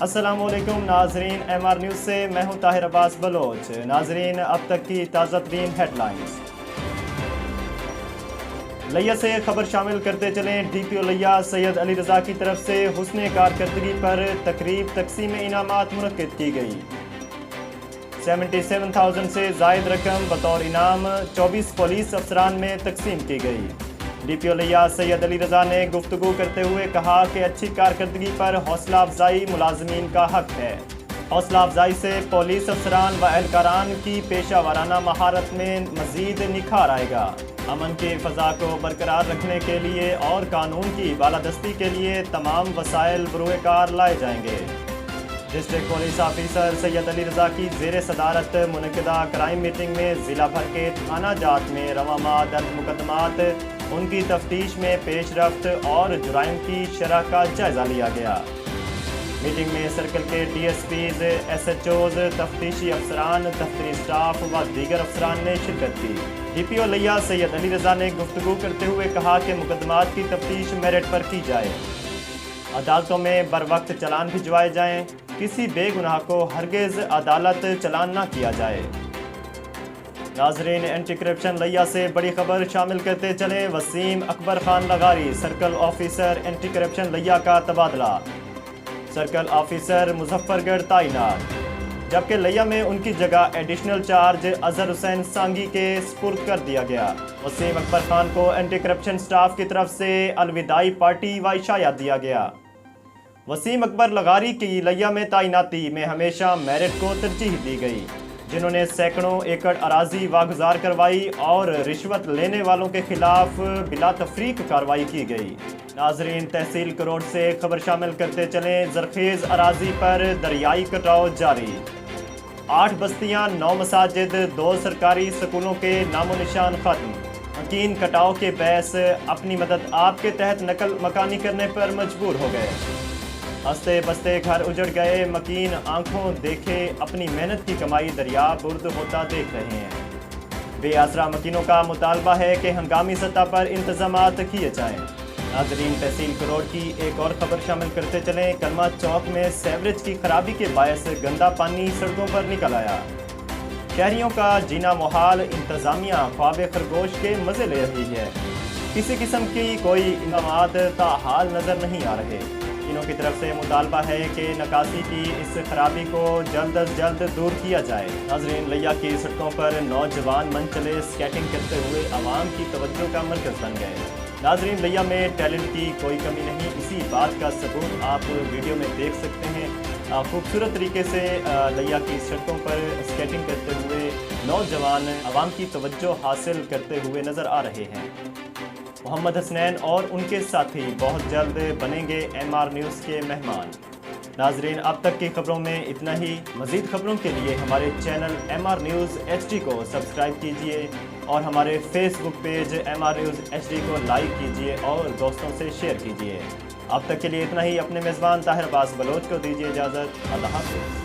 अस्सलाम वालेकुम नाजरीन, MR न्यूज़ से मैं हूं ताहिर अब्बास बलोच। नाजरीन, अब तक की ताज़ा तरीन हेडलाइंस लिया से खबर शामिल करते चलें। DPO लिया सैयद अली रज़ा की तरफ से हुस्न कारकर्दगी पर तकरीब तकसीम इनामात मुनक्किद की गई। 77,000 से ज़ायद रकम बतौर इनाम 24 पुलिस अफसरान में तकसीम की गई। DPO लिया सैयद अली रज़ा ने गुफ्तगू करते हुए कहा कि अच्छी कारकर्दगी पर हौसला अफजाई मुलाजमीन का हक है। हौसला अफजाई से पुलिस अफसरान व एहलकारान की पेशा वाराना महारत में मज़ीद निखार आएगा। अमन की फ़ज़ा को बरकरार रखने के लिए और कानून की बालादस्ती के लिए तमाम वसाइल बरूए कार लाए जाएंगे। District police officer Syed Ali Raza की ज़ेर सदारत मुनक़िदा क्राइम मीटिंग में ज़िला भर के थाना जात में रवामा दर्ज मुकदमात, उनकी तफ्तीश में पेशरफ्त और जुराइम की शरह का जायज़ा लिया गया। मीटिंग में सर्कल के DSPs, SHOs, तफ्तीशी अफसरान, दफ्तरी स्टाफ व दीगर अफसरान ने शिरकत की। DPO लिया सैयद अली रज़ा ने गुफ्तगू करते हुए कहा कि मुकदमात की तफ्तीश मेरिट पर की जाए, अदालतों में बर वक्त चलान भिजवाए जाएँ, किसी बेगुनाह को हरगिज़ अदालत चलान न किया जाए। नाजरीन, एंटी करप्शन लिया से बड़ी खबर शामिल करते चले। Waseem Akbar Khan Lagari circle officer anti corruption Layyah का तबादला, सर्कल ऑफिसर मुजफ्फरगढ़ तैनात, जबकि लिया में उनकी जगह एडिशनल चार्ज अजहर हुसैन सांगी के स्पुर्द कर दिया गया। वसीम अकबर खान को एंटी करप्शन स्टाफ की तरफ से अलविदाई पार्टी व इशाया दिया गया। वसीम अकबर लगारी की लिया में तैनाती में हमेशा मेरिट को तरजीह दी गई, जिन्होंने सैकड़ों एकड़ अराजी वागुजार करवाई और रिश्वत लेने वालों के खिलाफ बिला तफरीक कार्रवाई की गई। नाजरीन, तहसील करोड़ से खबर शामिल करते चलें। जरखेज अराजी पर दरियाई कटाव जारी, 8 बस्तियां, 9 मसाजिद, 2 सरकारी स्कूलों के नामो निशान खत्म। मकीन कटाव के बैस अपनी मदद आपके तहत नकल मकानी करने पर मजबूर हो गए। हंसते बसते घर उजड़ गए, मकीन आंखों देखे अपनी मेहनत की कमाई दरिया बुर्द होता देख रहे हैं। बेआसरा मकीनों का मुतालबा है कि हंगामी सतह पर इंतजामात किए जाएं। नाजरीन, तहसील करोड़ की एक और खबर शामिल करते चलें। कलमा चौक में सेवरेज की खराबी के बायस गंदा पानी सड़कों पर निकल आया, शहरियों का जीना मुहाल, इंतजामिया ख्वाब खरगोश के मजे ले रही है। किसी किस्म की कोई इनामात ताहाल नजर नहीं आ रहे। इनों की तरफ से मुतालबा है कि नकासी की इस खराबी को जल्द अज जल्द दूर किया जाए। नाजरीन, लिया की सड़कों पर नौजवान मन चले स्केटिंग करते हुए आवाम की तवज्जो का मरकज बन गए। नाजरीन, लिया में टैलेंट की कोई कमी नहीं, इसी बात का सबूत आप वीडियो में देख सकते हैं। खूबसूरत तरीके से लिया की सड़कों पर स्केटिंग करते हुए नौजवान आवाम की तवज्जो हासिल करते हुए नज़र आ रहे हैं। मोहम्मद हसनैन और उनके साथी बहुत जल्द बनेंगे MR न्यूज़ के मेहमान। नाजरीन, अब तक की खबरों में इतना ही। मज़ीद खबरों के लिए हमारे चैनल MR न्यूज़ HD को सब्सक्राइब कीजिए और हमारे Facebook page MR news HD को लाइक कीजिए और दोस्तों से शेयर कीजिए। अब तक के लिए इतना ही। अपने मेज़बान ताहिर अब्बास बलोच को दीजिए इजाज़त। अल्लाह हाफ़िज़।